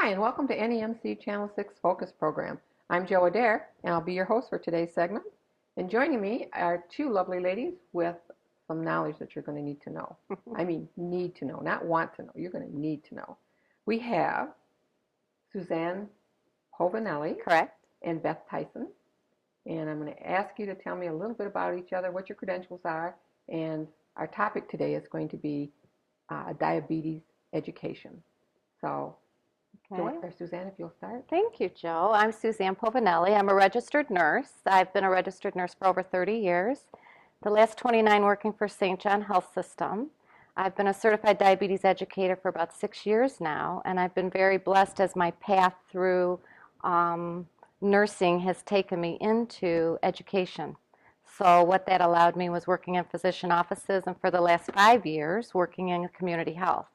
Hi, and welcome to NEMC Channel 6 Focus Program. I'm Joe Adair, and I'll be your host for today's segment. And joining me are two lovely ladies with some knowledge that you're going to need to know. I mean, need to know, not want to know. You're going to need to know. We have Suzanne Pavan Correct. and Beth Tyson. And I'm going to ask you to tell me a little bit about each other, what your credentials are, and our topic today is going to be diabetes education. So, Okay. or Suzanne, if you'll start. Thank you, Joe. I'm Suzanne Pavan. I'm a registered nurse. I've been a registered nurse for over 30 years. The last 29 working for St. John Health System. I've been a certified diabetes educator for about 6 years now, and I've been very blessed as my path through nursing has taken me into education. So what that allowed me was working in physician offices, and for the last 5 years, working in community health.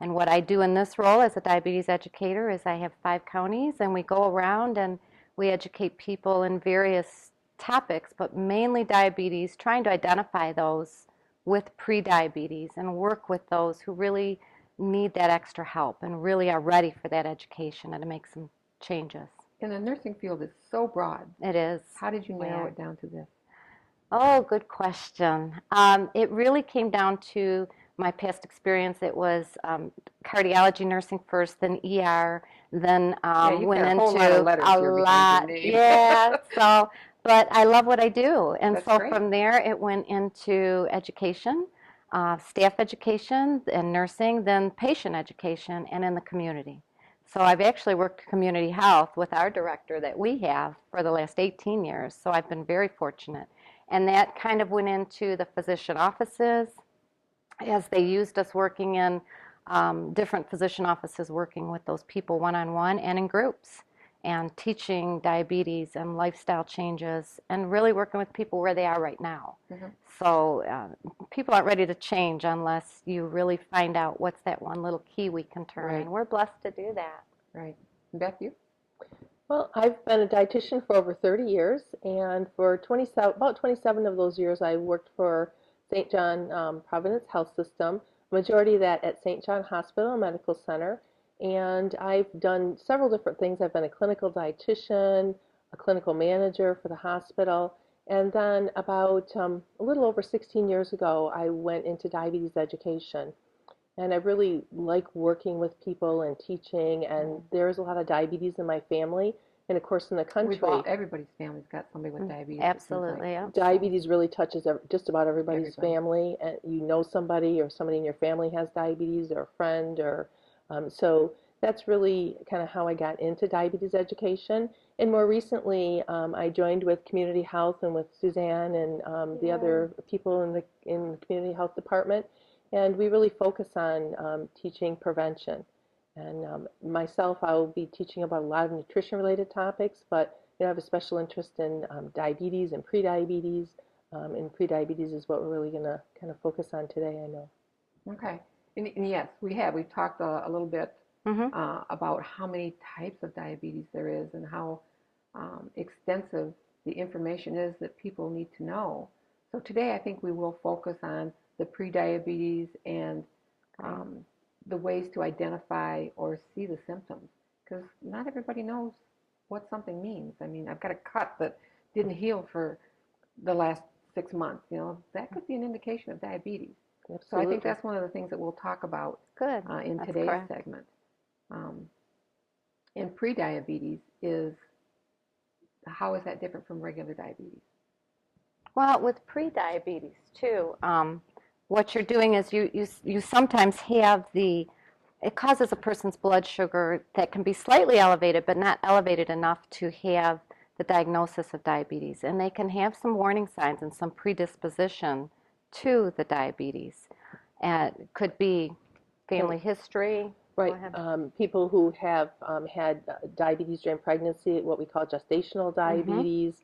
And what I do in this role as a diabetes educator is I have 5 counties, and we go around and we educate people in various topics, but mainly diabetes, trying to identify those with prediabetes and work with those who really need that extra help and really are ready for that education and to make some changes. And the nursing field is so broad. It is. How did you narrow it down to this? Oh, good question. It really came down to my past experience. It was cardiology nursing first, then ER, then went into a lot. Yeah, so, but I love what I do. And That's so great. From there, it went into education, staff education, and nursing, then patient education, and in the community. So I've actually worked community health with our director that we have for the last 18 years. So I've been very fortunate. And that kind of went into the physician offices as they used us working in different physician offices, working with those people one-on-one and in groups, and teaching diabetes and lifestyle changes, and really working with people where they are right now. Mm-hmm. So people aren't ready to change unless you really find out what's that one little key we can turn. Right. And we're blessed to do that. Right. Beth, you? Well, I've been a dietitian for over 30 years, and for about 27 of those years, I worked for St. John Providence Health System, majority of that at St. John Hospital and Medical Center. And I've done several different things. I've been a clinical dietitian, a clinical manager for the hospital, and then about a little over 16 years ago, I went into diabetes education. And I really like working with people and teaching, and there's a lot of diabetes in my family, and of course in the country. Everybody's family's got somebody with diabetes. Absolutely, yeah. Diabetes really touches just about everybody's family, and you know somebody or somebody in your family has diabetes, or a friend, or so that's really kind of how I got into diabetes education. And more recently, I joined with community health and with Suzanne and the other people in the community health department. And we really focus on teaching prevention. And myself, I will be teaching about a lot of nutrition-related topics, but I have a special interest in diabetes and prediabetes. And prediabetes is what we're really going to kind of focus on today, I know. Okay. And yes, we've talked a little bit about how many types of diabetes there is and how extensive the information is that people need to know. So today I think we will focus on the prediabetes and the ways to identify or see the symptoms, because not everybody knows what something means. I mean, I've got a cut that didn't heal for the last 6 months. That could be an indication of diabetes. Absolutely. So I think that's one of the things that we'll talk about in today's segment. And prediabetes how is that different from regular diabetes? Well, with prediabetes too, what you're doing is you sometimes have it causes a person's blood sugar that can be slightly elevated, but not elevated enough to have the diagnosis of diabetes. And they can have some warning signs and some predisposition to the diabetes. And it could be family history. Right. People who have had diabetes during pregnancy, what we call gestational diabetes,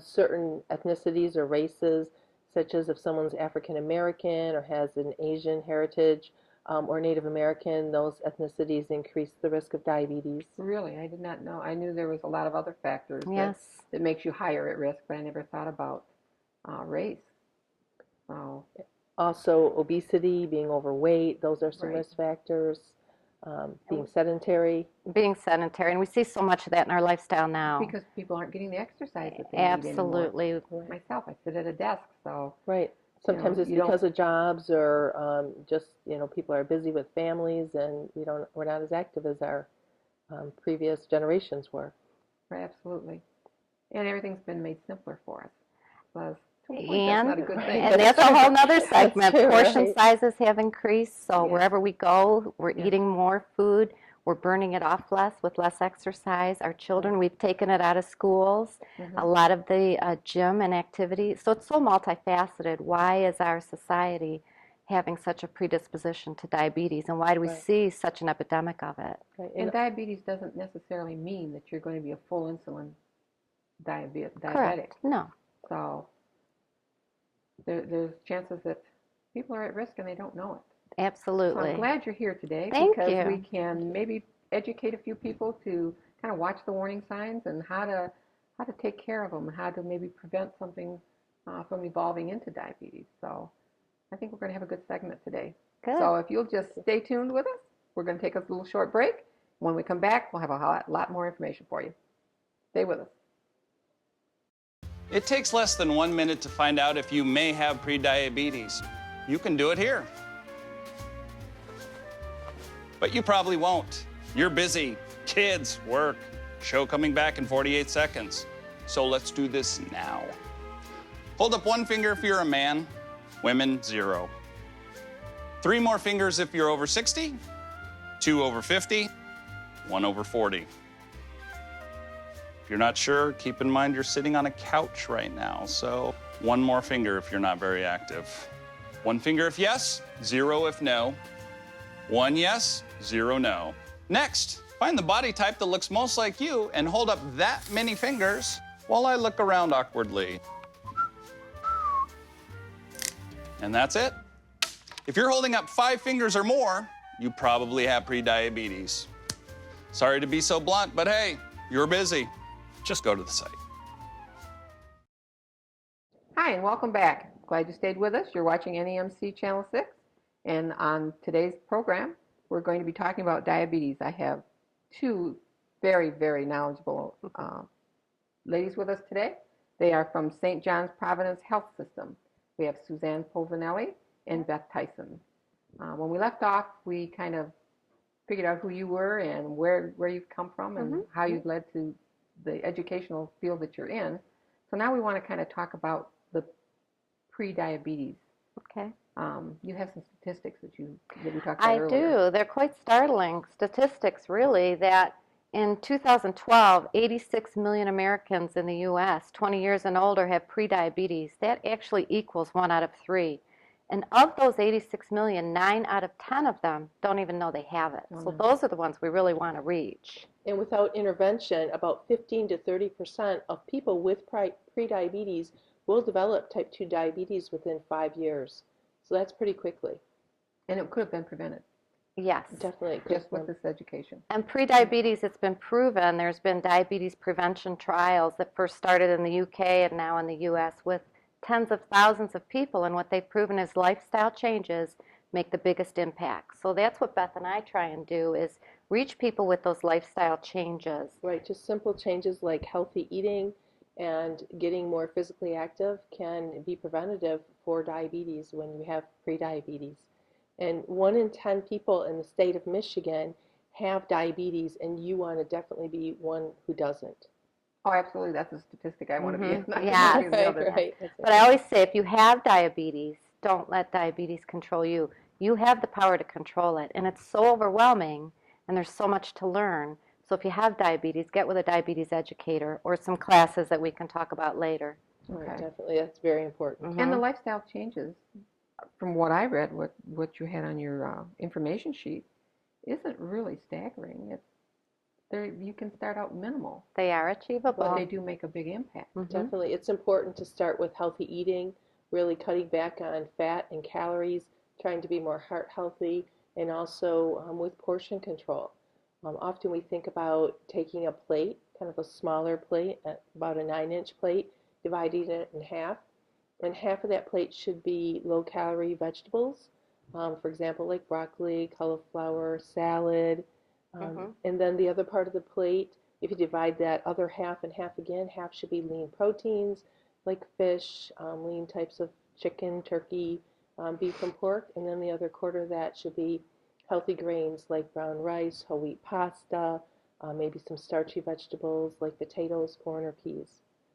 certain ethnicities or races, such as if someone's African American or has an Asian heritage or Native American, those ethnicities increase the risk of diabetes. Really? I did not know. I knew there was a lot of other factors that makes you higher at risk, but I never thought about race. Also, obesity, being overweight, those are some risk factors. being sedentary. Being sedentary, and we see so much of that in our lifestyle now. Because people aren't getting the exercise that they need anymore. Absolutely. Myself, I sit at a desk, so. Right. Sometimes it's because of jobs or just, people are busy with families and we're not as active as our previous generations were. Right, absolutely. And everything's been made simpler for us. So And that's not a good thing. And that's a whole nother segment. true, Portion right. sizes have increased, so Yes. wherever we go, we're Yes. eating more food. We're burning it off less with less exercise. Our children, we've taken it out of schools, a lot of the gym and activity. So it's so multifaceted. Why is our society having such a predisposition to diabetes, and why do we see such an epidemic of it? Right. And diabetes doesn't necessarily mean that you're going to be a full insulin diabetic. Correct. No. So there's chances that people are at risk and they don't know it. Absolutely. So I'm glad you're here today because we can maybe educate a few people to kind of watch the warning signs and how to take care of them, how to maybe prevent something from evolving into diabetes. So I think we're going to have a good segment today. Good. So if you'll just stay tuned with us, we're going to take us a little short break. When we come back, we'll have a lot more information for you. Stay with us. It takes less than 1 minute to find out if you may have prediabetes. You can do it here. But you probably won't. You're busy. Kids, work, show coming back in 48 seconds. So let's do this now. Hold up one finger if you're a man. Women, 0. 3 more fingers if you're over 60. 2 over 50. 1 over 40. If you're not sure, keep in mind you're sitting on a couch right now. So 1 more finger if you're not very active. 1 finger if yes, 0 if no. 1 yes, 0 no. Next, find the body type that looks most like you and hold up that many fingers while I look around awkwardly. And that's it. If you're holding up 5 fingers or more, you probably have prediabetes. Sorry to be so blunt, but hey, you're busy. Just go to the site. Hi, and welcome back. Glad you stayed with us. You're watching NEMC Channel 6. And on today's program, we're going to be talking about diabetes. I have 2 very, very knowledgeable ladies with us today. They are from St. John's Providence Health System. We have Suzanne Pavan and Beth Pavan. When we left off, we kind of figured out who you were and where you've come from and how you've led to the educational field that you're in. So now we want to kind of talk about the pre-diabetes. Okay. You have some statistics that we talked about earlier. I do. They're quite startling statistics, really, that in 2012, 86 million Americans in the U.S., 20 years and older, have prediabetes. That actually equals 1 out of 3. And of those 86 million, 9 out of 10 of them don't even know they have it. So those are the ones we really want to reach. And without intervention, about 15 to 30% of people with prediabetes will develop type 2 diabetes within 5 years. So that's pretty quickly. And it could have been prevented. Yes. Definitely. Just with this education. And prediabetes, it's been proven. There's been diabetes prevention trials that first started in the UK and now in the US with tens of thousands of people. And what they've proven is lifestyle changes make the biggest impact. So that's what Beth and I try and do is reach people with those lifestyle changes. Right. Just simple changes like healthy eating and getting more physically active can be preventative for diabetes when you have prediabetes. And 1 in 10 people in the state of Michigan have diabetes, and you want to definitely be one who doesn't. Oh, absolutely. That's a statistic I want to be in. Yes. Right. But I always say if you have diabetes, don't let diabetes control you. You have the power to control it. And it's so overwhelming, and there's so much to learn. So if you have diabetes, get with a diabetes educator or some classes that we can talk about later. Right, definitely. That's very important. And the lifestyle changes, from what I read, what you had on your information sheet, isn't really staggering. You can start out minimal. They are achievable. But they do make a big impact. Definitely. It's important to start with healthy eating, really cutting back on fat and calories, trying to be more heart healthy, and also with portion control. Often we think about taking a plate, kind of a smaller plate, about a 9-inch plate, dividing it in half. And half of that plate should be low-calorie vegetables, for example, like broccoli, cauliflower, salad. And then the other part of the plate, if you divide that other half and half again, half should be lean proteins like fish, lean types of chicken, turkey, beef, and pork. And then the other quarter of that should be healthy grains like brown rice, whole wheat pasta, maybe some starchy vegetables like potatoes, corn, or peas.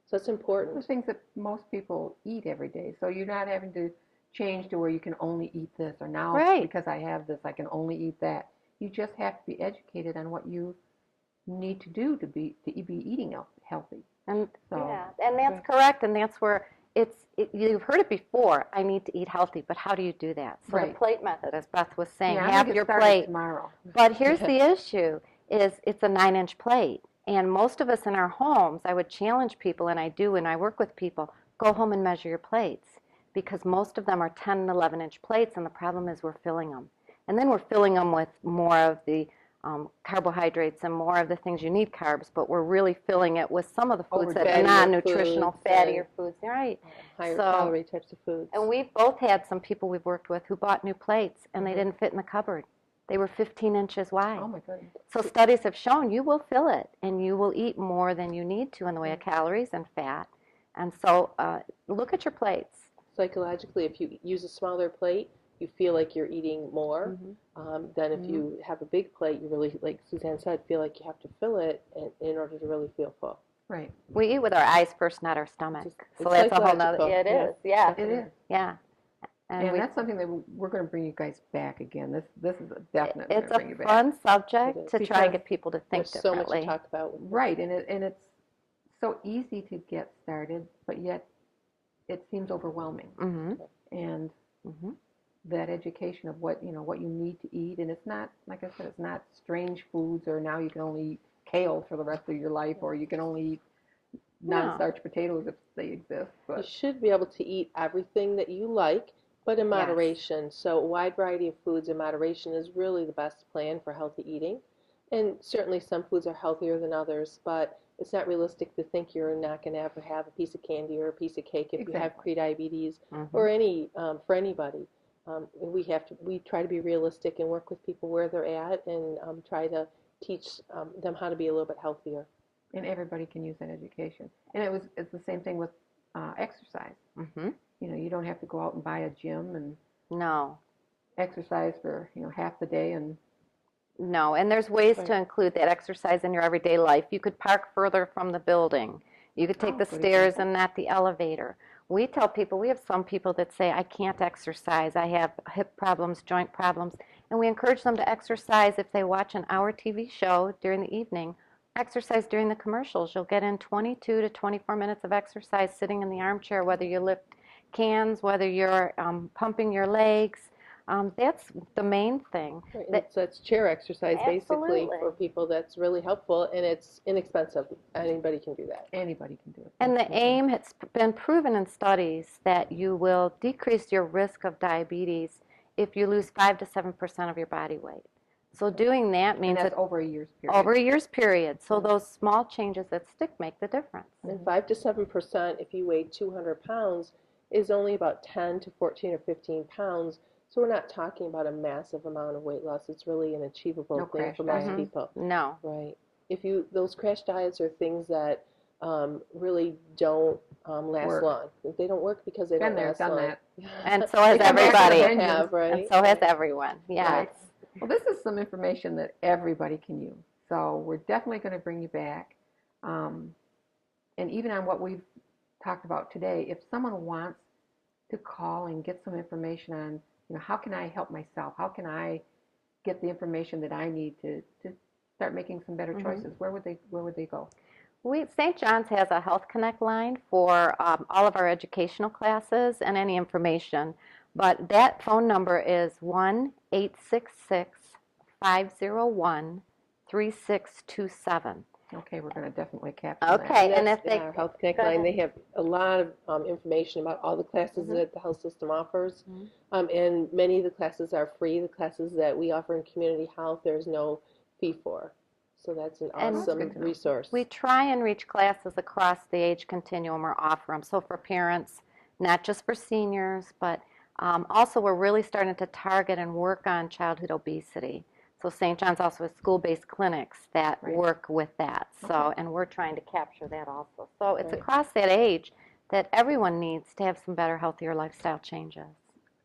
So it's The important. things that most people eat every day. So you're not having to change to where you can only eat this, or now Right. because I have this, I can only eat that. You just have to be educated on what you need to do to be eating healthy. And So, yeah, and that's correct, and that's where you've heard it before. I need to eat healthy, but how do you do that? So the Right. plate method, as Beth was saying, yeah, I'm half gonna get your started plate. tomorrow. But here's the issue: is it's a 9-inch plate, and most of us in our homes, I would challenge people, and I do when I work with people, go home and measure your plates, because most of them are 10 and 11-inch plates, and the problem is we're filling them, and then we're filling them with more of the carbohydrates and more of the things you need carbs, but we're really filling it with some of the foods that are Fattier non-nutritional, foods fattier and foods. Right. higher So- calorie types of foods. And we've both had some people we've worked with who bought new plates and they didn't fit in the cupboard. They were 15 inches wide. Oh my goodness. So studies have shown you will fill it and you will eat more than you need to in the way of calories and fat. And so look at your plates. Psychologically, if you use a smaller plate, you feel like you're eating more than if you have a big plate. You really, like Suzanne said, feel like you have to fill it in order to really feel full. Right. We eat with our eyes first, not our stomach. It's So that's a whole nother. psychological. Yeah, it is. Yeah. It is. Yeah. And we- that's something that we're going to bring you guys back again. This is a definite. it's bring a you back. fun It subject is. to try and Because get people to think There's so much differently. to talk about. Right, and it's so easy to get started, but yet it seems overwhelming. Mm-hmm. And Mm-hmm. that education of what you need to eat, and it's not, like I said, it's not strange foods, or now you can only eat kale for the rest of your life, or you can only eat non-starch potatoes if they exist. You But should be able to eat everything that you like, but in moderation. So a wide variety of foods in moderation is really the best plan for healthy eating. And certainly some foods are healthier than others, but it's not realistic to think you're not going to ever have a piece of candy or a piece of cake if you have prediabetes or for anybody. We try to be realistic and work with people where they're at and try to teach them how to be a little bit healthier. and everybody can use that education. And it's the same thing with exercise. Mm-hmm. You don't have to go out and buy a gym and No. exercise for half the day. And No, and there's ways to Right. include that exercise in your everyday life. You could park further from the building. You could take the good stairs example. and not the elevator. We tell people, we have some people that say, I can't exercise. I have hip problems, joint problems. And we encourage them to exercise if they watch an hour TV show during the evening. Exercise during the commercials. You'll get in 22 to 24 minutes of exercise sitting in the armchair, whether you lift cans, whether you're pumping your legs. That's the main thing. Right, and that's chair exercise basically Absolutely. for people. That's really helpful and it's inexpensive. Anybody can do that. anybody can do it. And the Absolutely. aim has been proven in studies that you will decrease your risk of diabetes if you lose 5 to 7% of your body weight. So doing that And means that's that over a year's period. over a year's period. So those small changes that stick make the difference. And 5 to 7%, if you weigh 200 pounds, is only about 10 to 14 or 15 pounds. So we're not talking about a massive amount of weight loss. It's really an achievable No thing crash for most diet. people. No. Right. Those crash diets are things that really don't last Work. long. They don't work because they Been don't there, last done long. that. And so has They come back everybody. and have, right? And so has everyone. Yes. Right. Well, this is some information that everybody can use. So we're definitely going to bring you back. And even on what we've talked about today, if someone wants to call and get some information on, how can I help myself? How can I get the information that I need to start making some better choices? Where would they go? St. John's has a Health Connect line for all of our educational classes and any information. But that phone number is 1-866-501-3627. Okay, we're going to definitely capture that. Okay, and That's if they in our Health Connect go line, ahead. they have a lot of information about all the classes that the health system offers. And many of the classes are free. The classes that we offer in community health, there's no fee for. So that's an And- awesome That's good to know. resource. We try and reach classes across the age continuum or offer them. So for parents, not just for seniors, but Also, we're really starting to target and work on childhood obesity. So St. John's also has school-based clinics that work with that. So, and we're trying to capture that also. So it's across that age that everyone needs to have some better, healthier lifestyle changes.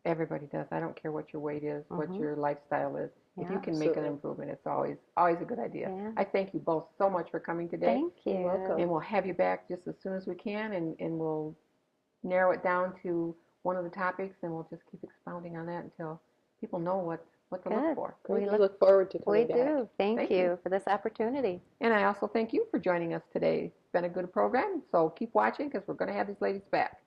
Everybody does. I don't care what your weight is, what your lifestyle is. If you can Absolutely. make an improvement, it's always a good idea. Yeah. I thank you both so much for coming today. Thank you. You're welcome. And we'll have you back just as soon as we can, and we'll narrow it down to one of the topics, and we'll just keep expounding on that until people know what to look for. Great. We look forward to coming back. We do. Thank you for this opportunity. And I also thank you for joining us today. It's been a good program, so keep watching because we're going to have these ladies back.